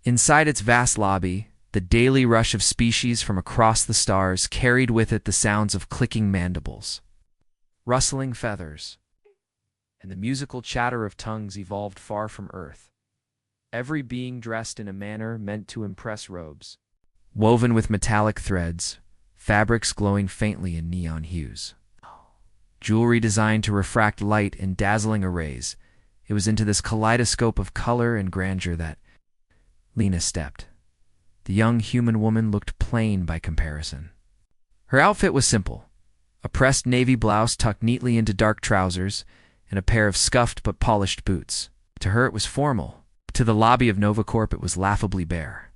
Inside its vast lobby, the daily rush of species from across the stars carried with it the sounds of clicking mandibles, rustling feathers, and the musical chatter of tongues evolved far from Earth. Every being dressed in a manner meant to impress robes, woven with metallic threads, fabrics glowing faintly in neon hues. Jewelry designed to refract light in dazzling arrays. It was into this kaleidoscope of color and grandeur that Lena stepped. The young human woman looked plain by comparison. Her outfit was simple: a pressed navy blouse tucked neatly into dark trousers, and a pair of scuffed but polished boots. To her it was formal. To the lobby of Novacorp it was laughably bare.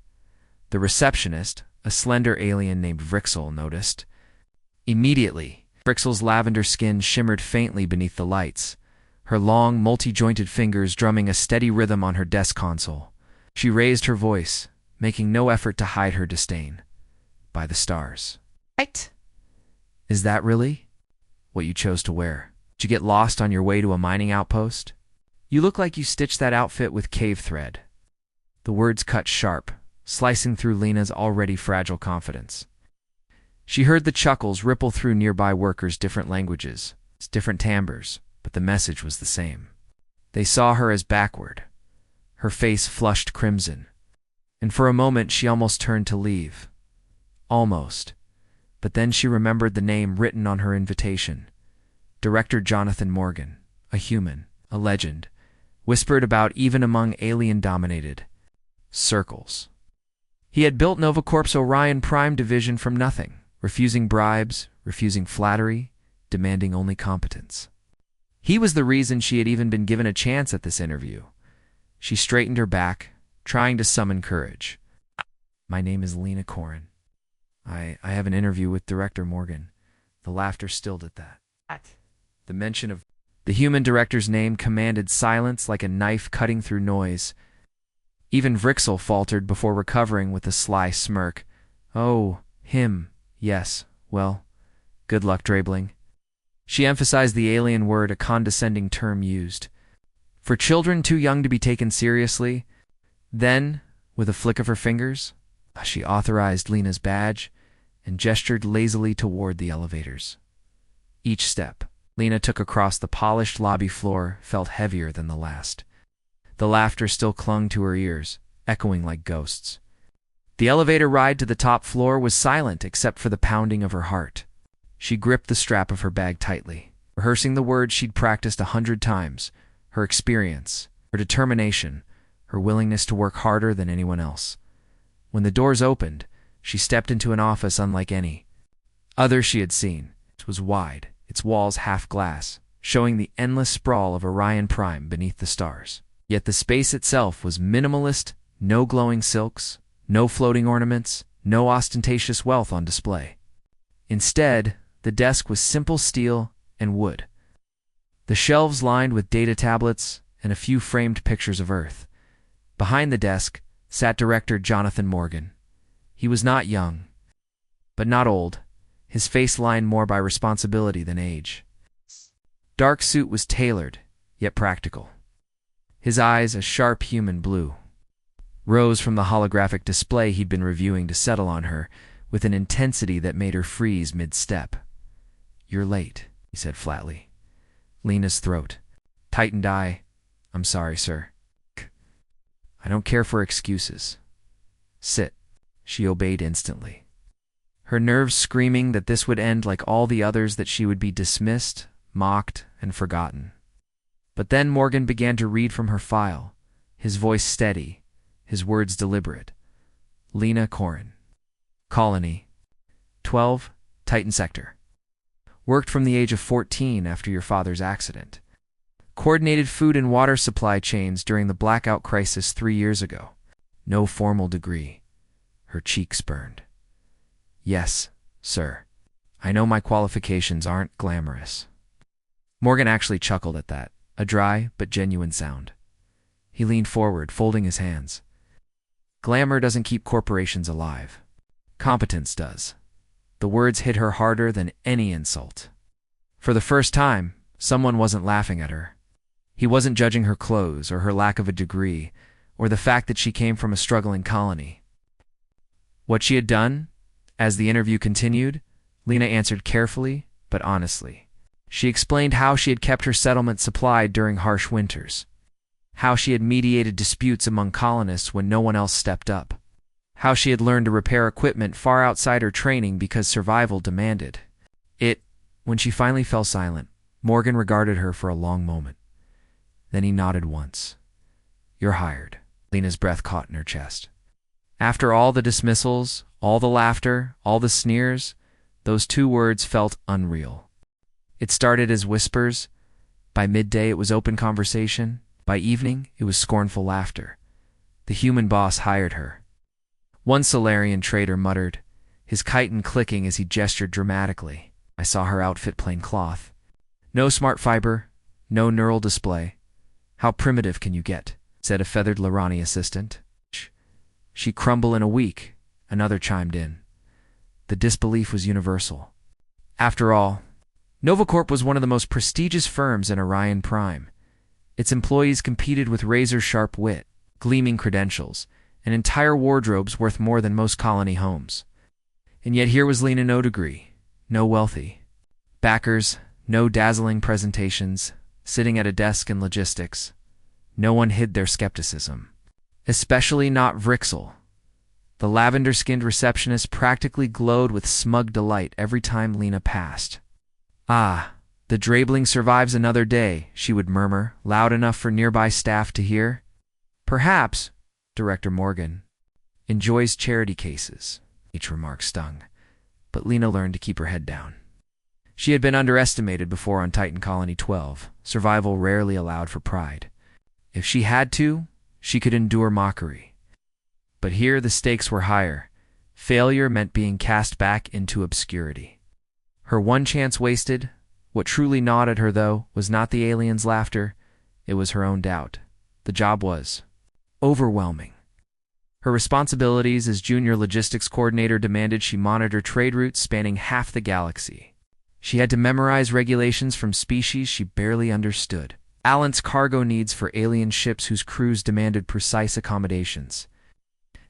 The receptionist, a slender alien named Vrixel, noticed. Immediately, Vrixel's lavender skin shimmered faintly beneath the lights, her long, multi-jointed fingers drumming a steady rhythm on her desk console. She raised her voice, making no effort to hide her disdain. By the stars. Right? Is that really what you chose to wear? Did you get lost on your way to a mining outpost? You look like you stitched that outfit with cave thread. The words cut sharp, slicing through Lena's already fragile confidence. She heard the chuckles ripple through nearby workers' different languages, different timbres, but the message was the same. They saw her as backward. Her face flushed crimson, and for a moment she almost turned to leave. Almost. But then she remembered the name written on her invitation. Director Jonathan Morgan, a human, a legend, whispered about even among alien-dominated circles. He had built Novacorp's Orion Prime division from nothing, refusing bribes, refusing flattery, demanding only competence. He was the reason she had even been given a chance at this interview. She straightened her back, trying to summon courage. My name is Lena Corrin. I have an interview with Director Morgan. The laughter stilled at that. The mention of the human director's name commanded silence like a knife cutting through noise. Even Vrixel faltered before recovering with a sly smirk. Oh, him. Yes. Well, good luck, Drabling. She emphasized the alien word, a condescending term used for children too young to be taken seriously. Then, with a flick of her fingers, she authorized Lena's badge and gestured lazily toward the elevators. Each step Lena took across the polished lobby floor felt heavier than the last. The laughter still clung to her ears, echoing like ghosts. The elevator ride to the top floor was silent except for the pounding of her heart. She gripped the strap of her bag tightly, rehearsing the words she'd practiced 100 times, her experience, her determination, her willingness to work harder than anyone else. When the doors opened, she stepped into an office unlike any other she had seen. It was wide, its walls half glass, showing the endless sprawl of Orion Prime beneath the stars. Yet the space itself was minimalist, no glowing silks, no floating ornaments, no ostentatious wealth on display. Instead, the desk was simple steel and wood. The shelves lined with data tablets and a few framed pictures of Earth. Behind the desk sat Director Jonathan Morgan. He was not young, but not old, his face lined more by responsibility than age. Dark suit was tailored, yet practical. His eyes, a sharp human blue, rose from the holographic display he'd been reviewing to settle on her with an intensity that made her freeze mid-step. "You're late," he said flatly. Lena's throat tightened. I'm sorry, sir. I don't care for excuses. Sit. She obeyed instantly, her nerves screaming that this would end like all the others, that she would be dismissed, mocked, and forgotten. But then Morgan began to read from her file, his voice steady, his words deliberate. Lena Corrin. Colony. 12, Titan Sector. Worked from the age of 14 after your father's accident. Coordinated food and water supply chains during the blackout crisis 3 years ago. No formal degree. Her cheeks burned. Yes, sir. I know my qualifications aren't glamorous. Morgan actually chuckled at that, a dry but genuine sound. He leaned forward, folding his hands. Glamour doesn't keep corporations alive. Competence does. The words hit her harder than any insult. For the first time, someone wasn't laughing at her. He wasn't judging her clothes or her lack of a degree or the fact that she came from a struggling colony. What she had done, as the interview continued, Lena answered carefully but honestly. She explained how she had kept her settlement supplied during harsh winters, how she had mediated disputes among colonists when no one else stepped up, how she had learned to repair equipment far outside her training because survival demanded it. When she finally fell silent, Morgan regarded her for a long moment. Then he nodded once. "You're hired." Lena's breath caught in her chest. After all the dismissals, all the laughter, all the sneers, those 2 words felt unreal. It started as whispers. By midday, it was open conversation. By evening, it was scornful laughter. The human boss hired her. One Solarian trader muttered, his chitin clicking as he gestured dramatically. "I saw her outfit plain cloth. No smart fiber, no neural display. How primitive can you get?" said a feathered Lorani assistant. "She'd crumble in a week," another chimed in. The disbelief was universal. After all, Novacorp was one of the most prestigious firms in Orion Prime. Its employees competed with razor-sharp wit, gleaming credentials, and entire wardrobes worth more than most colony homes. And yet here was Lena, no degree, no wealthy backers, no dazzling presentations, sitting at a desk in logistics. No one hid their skepticism. Especially not Vrixel. The lavender-skinned receptionist practically glowed with smug delight every time Lena passed. "Ah, the Drabling survives another day," she would murmur, loud enough for nearby staff to hear. "Perhaps," Director Morgan, "enjoys charity cases." Each remark stung, but Lena learned to keep her head down. She had been underestimated before on Titan Colony 12. Survival rarely allowed for pride. If she had to, she could endure mockery. But here the stakes were higher. Failure meant being cast back into obscurity. Her one chance wasted. What truly gnawed at her, though, was not the aliens' laughter. It was her own doubt. The job was overwhelming. Her responsibilities as junior logistics coordinator demanded she monitor trade routes spanning half the galaxy. She had to memorize regulations from species she barely understood, balance cargo needs for alien ships whose crews demanded precise accommodations,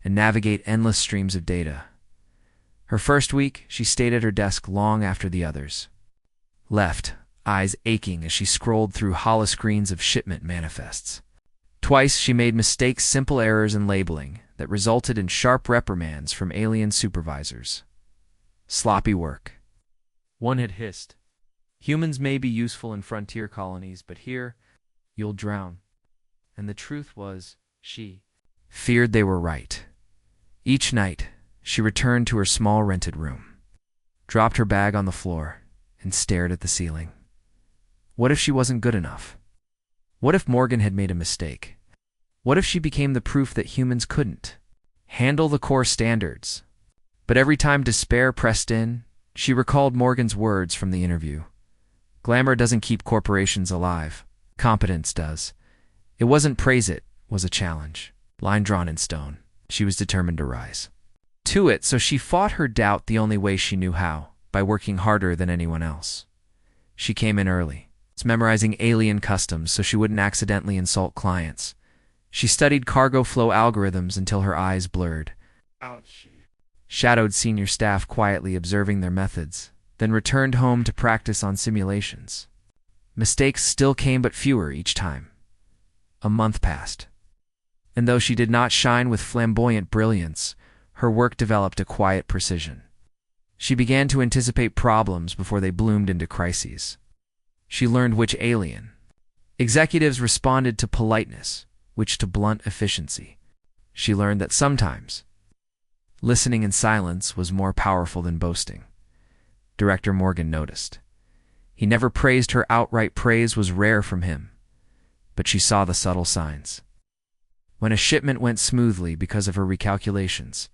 and navigate endless streams of data. Her first week, she stayed at her desk long after the others left, eyes aching as she scrolled through holoscreens of shipment manifests. Twice she made mistakes, simple errors in labeling that resulted in sharp reprimands from alien supervisors. Sloppy work. One had hissed, "Humans may be useful in frontier colonies, but here, you'll drown." And the truth was, she feared they were right. Each night, she returned to her small rented room, dropped her bag on the floor, and stared at the ceiling. What if she wasn't good enough? What if Morgan had made a mistake? What if she became the proof that humans couldn't handle the core standards? But every time despair pressed in, she recalled Morgan's words from the interview. "Glamour doesn't keep corporations alive. Competence does." It wasn't praise, it was a challenge. Line drawn in stone. She was determined to rise to it, so she fought her doubt the only way she knew how, by working harder than anyone else. She came in early, memorizing alien customs so she wouldn't accidentally insult clients. She studied cargo flow algorithms until her eyes blurred. Ouch. Shadowed senior staff quietly observing their methods, then returned home to practice on simulations. Mistakes still came, but fewer each time. A month passed. And though she did not shine with flamboyant brilliance, her work developed a quiet precision. She began to anticipate problems before they bloomed into crises. She learned which alien executives responded to politeness, which to blunt efficiency. She learned that sometimes listening in silence was more powerful than boasting. Director Morgan noticed. He never praised her outright. Praise was rare from him, but she saw the subtle signs. When a shipment went smoothly because of her recalculations,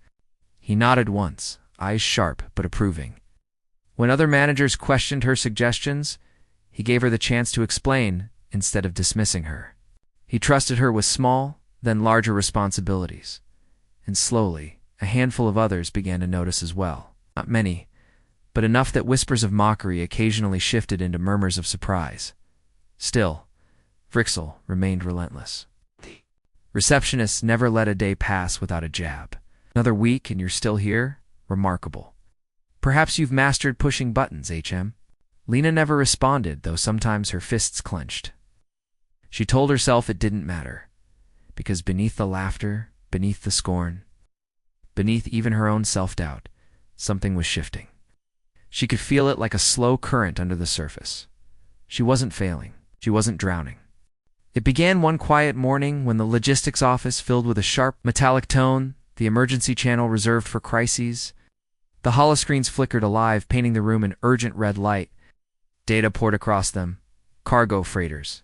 he nodded once, eyes sharp but approving. When other managers questioned her suggestions, he gave her the chance to explain instead of dismissing her. He trusted her with small, then larger responsibilities. And slowly, a handful of others began to notice as well. Not many, but enough that whispers of mockery occasionally shifted into murmurs of surprise. Still, Vrixel remained relentless. Receptionists never let a day pass without a jab. Another week and you're still here? Remarkable. Perhaps you've mastered pushing buttons, HM. Lena never responded, though sometimes her fists clenched. She told herself it didn't matter, because beneath the laughter, beneath the scorn, beneath even her own self-doubt, something was shifting. She could feel it like a slow current under the surface. She wasn't failing. She wasn't drowning. It began one quiet morning when the logistics office filled with a sharp, metallic tone, the emergency channel reserved for crises. The holoscreens flickered alive, painting the room in urgent red light. Data poured across them. Cargo freighters.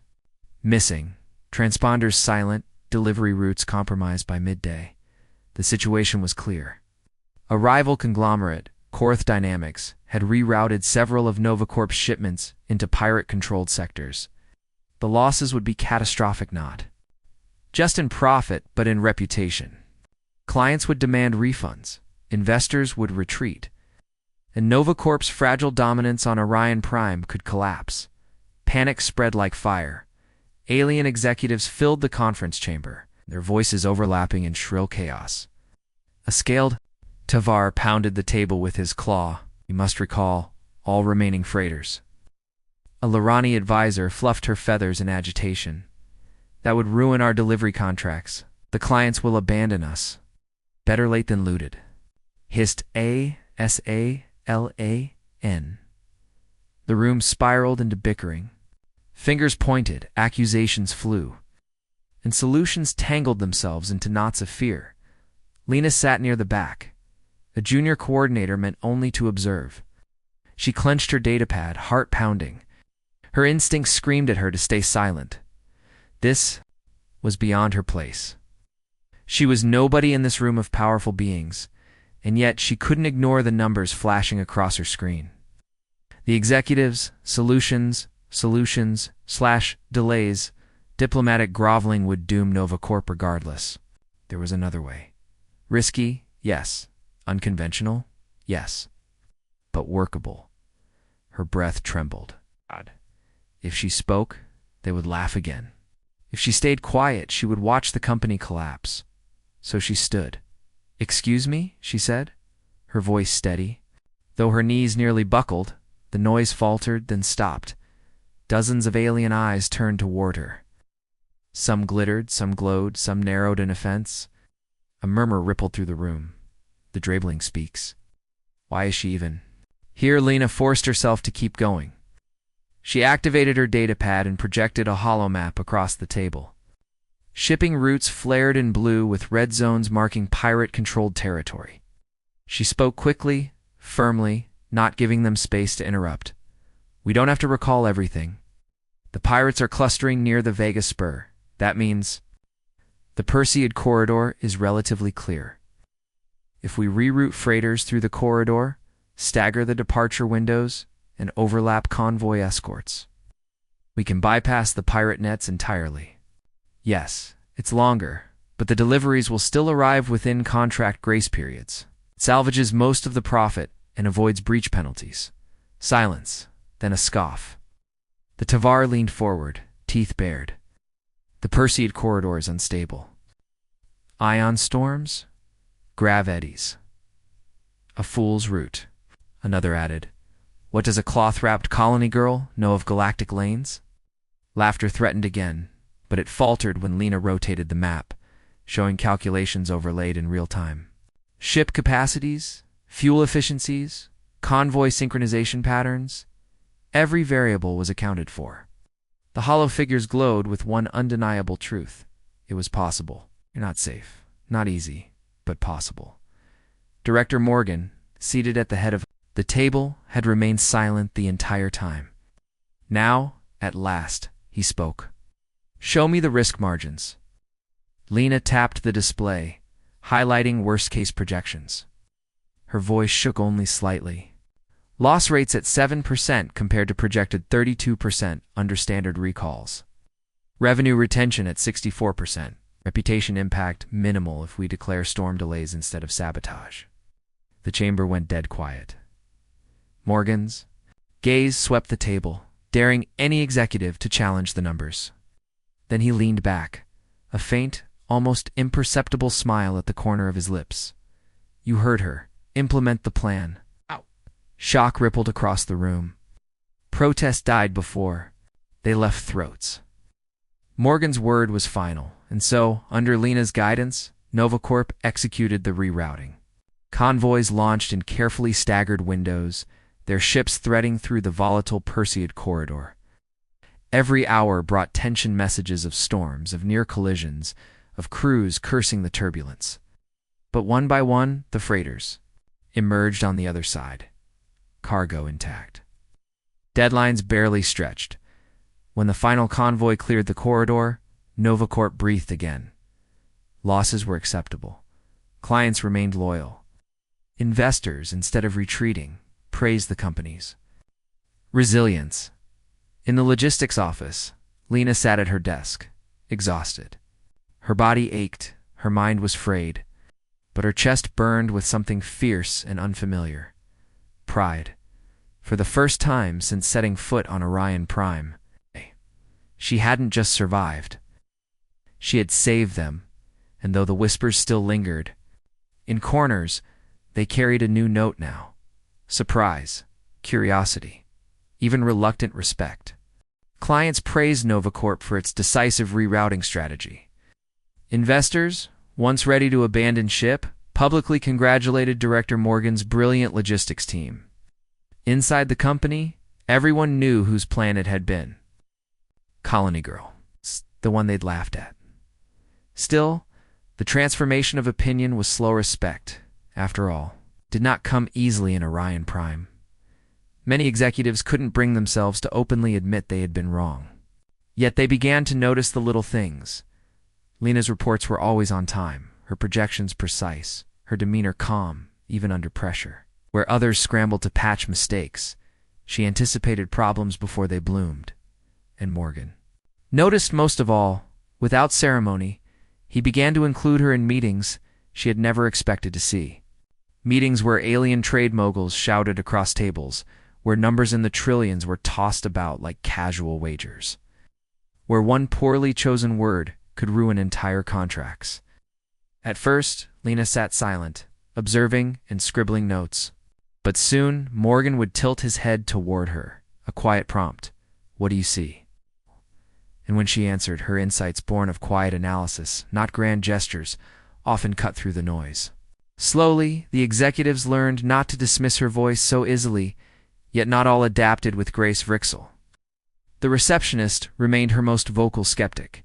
Missing. Transponders silent. Delivery routes compromised by midday. The situation was clear. A rival conglomerate, Korth Dynamics, had rerouted several of NovaCorp's shipments into pirate-controlled sectors. The losses would be catastrophic, not just in profit, but in reputation. Clients would demand refunds. Investors would retreat. And NovaCorp's fragile dominance on Orion Prime could collapse. Panic spread like fire. Alien executives filled the conference chamber, their voices overlapping in shrill chaos. A scaled Tavar pounded the table with his claw. You must recall all remaining freighters. A Lorani advisor fluffed her feathers in agitation. That would ruin our delivery contracts. The clients will abandon us. Better late than looted. Hissed ASALAN. The room spiraled into bickering. Fingers pointed, accusations flew, and solutions tangled themselves into knots of fear. Lena sat near the back. A junior coordinator meant only to observe. She clenched her datapad, heart pounding. Her instincts screamed at her to stay silent. This was beyond her place. She was nobody in this room of powerful beings, and yet she couldn't ignore the numbers flashing across her screen. The executives, solutions, delays, diplomatic groveling would doom NovaCorp regardless. There was another way. Risky, yes. Unconventional, yes. But workable. Her breath trembled. If she spoke, they would laugh again. If she stayed quiet, she would watch the company collapse. So she stood. "Excuse me," she said, her voice steady. Though her knees nearly buckled, the noise faltered, then stopped. Dozens of alien eyes turned toward her. Some glittered, some glowed, some narrowed in offense. A murmur rippled through the room. The Draebling speaks. Why is she even? Here Lena forced herself to keep going. She activated her datapad and projected a holomap across the table. Shipping routes flared in blue with red zones marking pirate-controlled territory. She spoke quickly, firmly, not giving them space to interrupt. We don't have to recall everything. The pirates are clustering near the Vega Spur. That means the Perseid corridor is relatively clear. If we reroute freighters through the corridor, stagger the departure windows, and overlap convoy escorts, we can bypass the pirate nets entirely. Yes, it's longer, but the deliveries will still arrive within contract grace periods. It salvages most of the profit and avoids breach penalties. Silence, then a scoff. The Tavar leaned forward, teeth bared. The Perseid corridor is unstable. Ion storms? Grav eddies. A fool's route. Another added. What does a cloth-wrapped colony girl know of galactic lanes? Laughter threatened again, but it faltered when Lena rotated the map, showing calculations overlaid in real time. Ship capacities, fuel efficiencies, convoy synchronization patterns, every variable was accounted for. The hollow figures glowed with one undeniable truth. It was possible. You're not safe. Not easy, but possible. Director Morgan, seated at the head of the table, had remained silent the entire time. Now, at last, he spoke. Show me the risk margins. Lena tapped the display, highlighting worst-case projections. Her voice shook only slightly. Loss rates at 7% compared to projected 32% under standard recalls. Revenue retention at 64%. Reputation impact minimal if we declare storm delays instead of sabotage. The chamber went dead quiet. Morgan's gaze swept the table, daring any executive to challenge the numbers. Then he leaned back, a faint, almost imperceptible smile at the corner of his lips. You heard her. Implement the plan. Ow. Shock rippled across the room. Protest died before they left throats. Morgan's word was final, and so, under Lena's guidance, NovaCorp executed the rerouting. Convoys launched in carefully staggered windows, their ships threading through the volatile Perseid corridor. Every hour brought tension messages of storms, of near collisions, of crews cursing the turbulence. But one by one, the freighters emerged on the other side, cargo intact. Deadlines barely stretched. When the final convoy cleared the corridor, NovaCorp breathed again. Losses were acceptable. Clients remained loyal. Investors, instead of retreating, praised the companies. Resilience. In the logistics office, Lena sat at her desk, exhausted. Her body ached, her mind was frayed, but her chest burned with something fierce and unfamiliar. Pride. For the first time since setting foot on Orion Prime, she hadn't just survived. She had saved them, and though the whispers still lingered, in corners, they carried a new note now. Surprise, curiosity, even reluctant respect. Clients praised NovaCorp for its decisive rerouting strategy. Investors, once ready to abandon ship, publicly congratulated Director Morgan's brilliant logistics team. Inside the company, everyone knew whose plan it had been. Colony Girl, the one they'd laughed at. Still, the transformation of opinion was slow. Respect, after all, did not come easily in Orion Prime. Many executives couldn't bring themselves to openly admit they had been wrong. Yet they began to notice the little things. Lena's reports were always on time, her projections precise, her demeanor calm, even under pressure. Where others scrambled to patch mistakes, she anticipated problems before they bloomed. And Morgan noticed most of all. Without ceremony, he began to include her in meetings she had never expected to see. Meetings where alien trade moguls shouted across tables, where numbers in the trillions were tossed about like casual wagers, where one poorly chosen word could ruin entire contracts. At first, Lena sat silent, observing and scribbling notes. But soon, Morgan would tilt his head toward her, a quiet prompt. What do you see? And when she answered, her insights born of quiet analysis, not grand gestures, often cut through the noise. Slowly, the executives learned not to dismiss her voice so easily, yet not all adapted with Grace Vrixel. The receptionist remained her most vocal skeptic.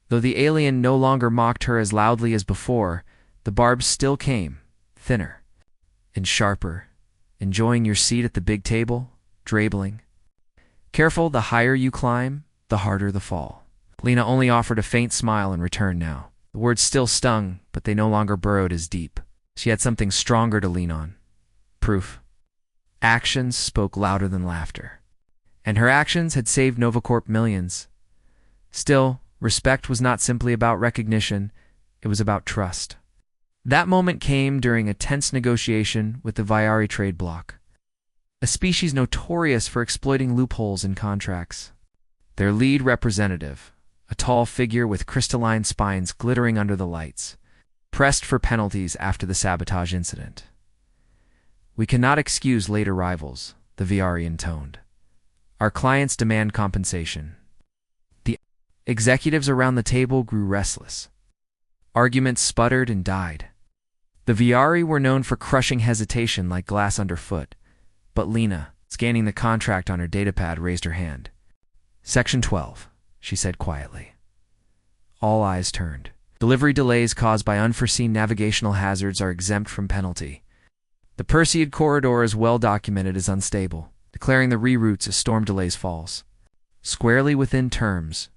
Though the alien no longer mocked her as loudly as before, the barbs still came, thinner and sharper. Enjoying your seat at the big table, drabbling. Careful, the higher you climb, the harder the fall. Lena only offered a faint smile in return now. The words still stung, but they no longer burrowed as deep. She had something stronger to lean on. Proof. Actions spoke louder than laughter. And her actions had saved NovaCorp millions. Still, respect was not simply about recognition, it was about trust. That moment came during a tense negotiation with the Viari trade bloc, a species notorious for exploiting loopholes in contracts. Their lead representative, a tall figure with crystalline spines glittering under the lights, pressed for penalties after the sabotage incident. We cannot excuse late arrivals, the Viari intoned. Our clients demand compensation. The executives around the table grew restless. Arguments sputtered and died. The Viari were known for crushing hesitation like glass underfoot, but Lena, scanning the contract on her datapad, raised her hand. Section 12, she said quietly. All eyes turned. Delivery delays caused by unforeseen navigational hazards are exempt from penalty. The Perseid corridor is well documented as unstable, declaring the reroutes as storm delays falls. Squarely within terms.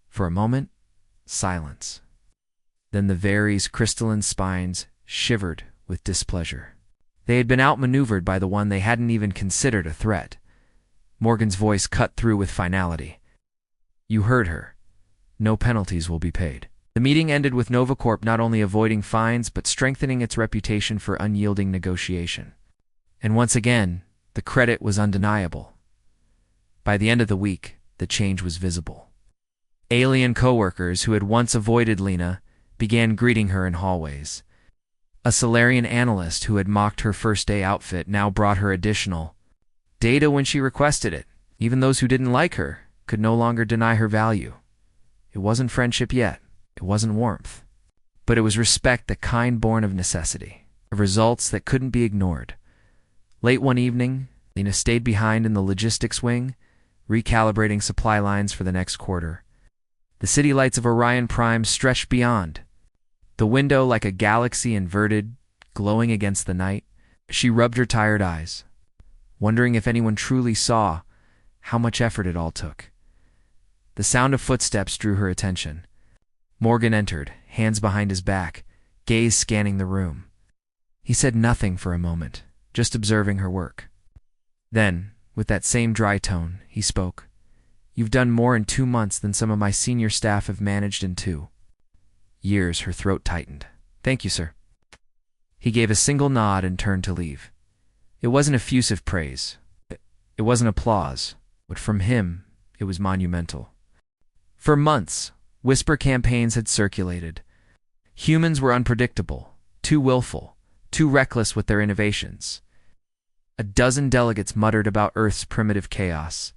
For a moment, silence. Then the Viari's crystalline spines shivered with displeasure. They had been outmaneuvered by the one they hadn't even considered a threat. Morgan's voice cut through with finality. You heard her. No penalties will be paid. The meeting ended with NovaCorp not only avoiding fines but strengthening its reputation for unyielding negotiation. And once again, the credit was undeniable. By the end of the week, the change was visible. Alien coworkers who had once avoided Lena began greeting her in hallways. A Solarian analyst who had mocked her first-day outfit now brought her additional data when she requested it. Even those who didn't like her could no longer deny her value. It wasn't friendship yet. It wasn't warmth. But it was respect, the kind born of necessity, of results that couldn't be ignored. Late one evening, Lena stayed behind in the logistics wing, recalibrating supply lines for the next quarter. The city lights of Orion Prime stretched beyond. The window like a galaxy inverted, glowing against the night. She rubbed her tired eyes, wondering if anyone truly saw how much effort it all took. The sound of footsteps drew her attention. Morgan entered, hands behind his back, gaze scanning the room. He said nothing for a moment, just observing her work. Then, with that same dry tone, he spoke. "You've done more in 2 months than some of my senior staff have managed in 2 years." Her throat tightened. "Thank you, sir." He gave a single nod and turned to leave. It wasn't effusive praise. It wasn't applause, but from him, it was monumental. For months, whisper campaigns had circulated. Humans were unpredictable, too willful, too reckless with their innovations. A dozen delegates muttered about Earth's primitive chaos.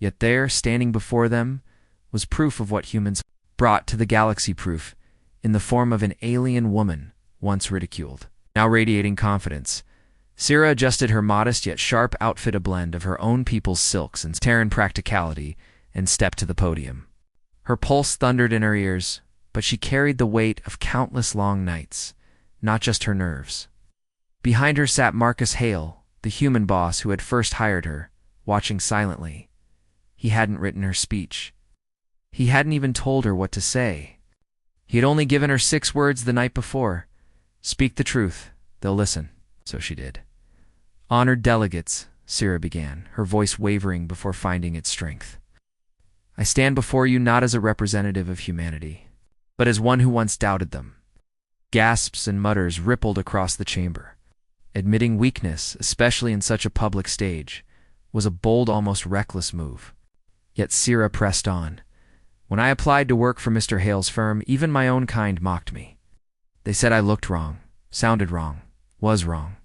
Yet there, standing before them, was proof of what humans brought to the galaxy, proof in the form of an alien woman once ridiculed, now radiating confidence. Sira adjusted her modest yet sharp outfit, a blend of her own people's silks and Terran practicality, and stepped to the podium. Her pulse thundered in her ears, but she carried the weight of countless long nights, not just her nerves. Behind her sat Marcus Hale, the human boss who had first hired her, watching silently. He hadn't written her speech. He hadn't even told her what to say. He had only given her 6 words the night before. "Speak the truth, they'll listen." So she did. "Honored delegates," Sira began, her voice wavering before finding its strength. "I stand before you not as a representative of humanity, but as one who once doubted them." Gasps and mutters rippled across the chamber. Admitting weakness, especially in such a public stage, was a bold, almost reckless move. Yet Sira pressed on. "When I applied to work for Mr. Hale's firm, even my own kind mocked me. They said I looked wrong, sounded wrong, was wrong.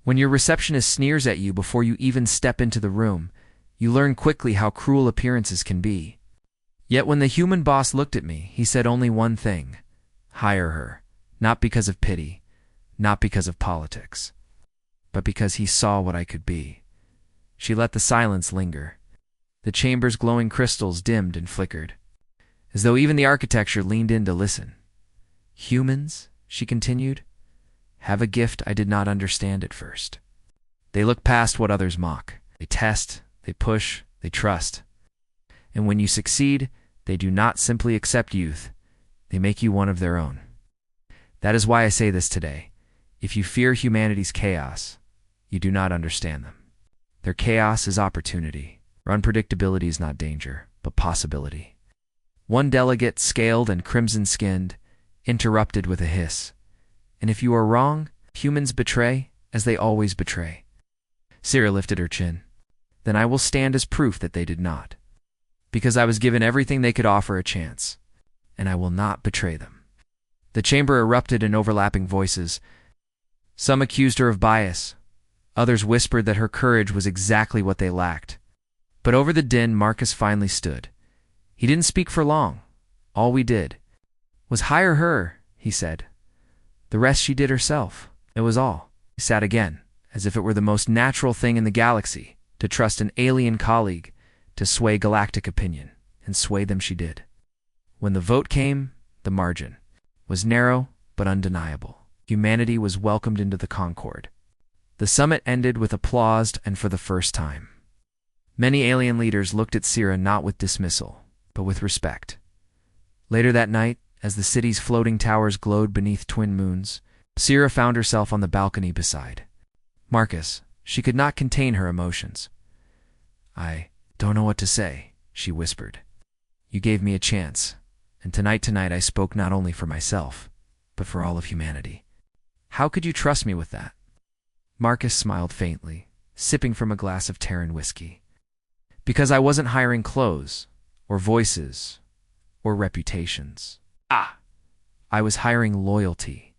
When your receptionist sneers at you before you even step into the room, you learn quickly how cruel appearances can be. Yet when the human boss looked at me, he said only one thing: hire her, not because of pity, not because of politics, but because he saw what I could be." She let the silence linger. The chamber's glowing crystals dimmed and flickered, as though even the architecture leaned in to listen. "Humans," she continued, "have a gift I did not understand at first. They look past what others mock. They test, they push, they trust. And when you succeed, they do not simply accept youth, they make you one of their own. That is why I say this today. If you fear humanity's chaos, you do not understand them. Their chaos is opportunity. Unpredictability is not danger, but possibility." One delegate, scaled and crimson-skinned, interrupted with a hiss. "And if you are wrong, humans betray, as they always betray." Sira lifted her chin. "Then I will stand as proof that they did not. Because I was given everything they could offer a chance, and I will not betray them." The chamber erupted in overlapping voices. Some accused her of bias. Others whispered that her courage was exactly what they lacked. But over the din, Marcus finally stood. He didn't speak for long. "All we did was hire her," he said. "The rest she did herself. It was all." He sat again, as if it were the most natural thing in the galaxy to trust an alien colleague to sway galactic opinion, and sway them she did. When the vote came, the margin was narrow but undeniable. Humanity was welcomed into the Concord. The summit ended with applause, and for the first time, many alien leaders looked at Sira not with dismissal, but with respect. Later that night, as the city's floating towers glowed beneath twin moons, Sira found herself on the balcony beside Marcus. She could not contain her emotions. "I don't know what to say," she whispered. "You gave me a chance, and tonight I spoke not only for myself, but for all of humanity. How could you trust me with that?" Marcus smiled faintly, sipping from a glass of Terran whiskey. "Because I wasn't hiring clothes, or voices, or reputations. I was hiring loyalty.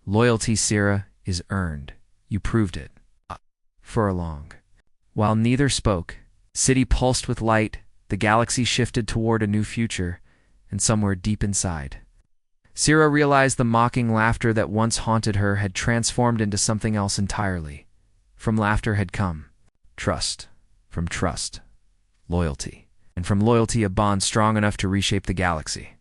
Loyalty, Sierra, is earned. You proved it. Furlong. While neither spoke, city pulsed with light, the galaxy shifted toward a new future, and somewhere deep inside, Sierra realized the mocking laughter that once haunted her had transformed into something else entirely. From laughter had come trust, from trust, loyalty, and from loyalty a bond strong enough to reshape the galaxy.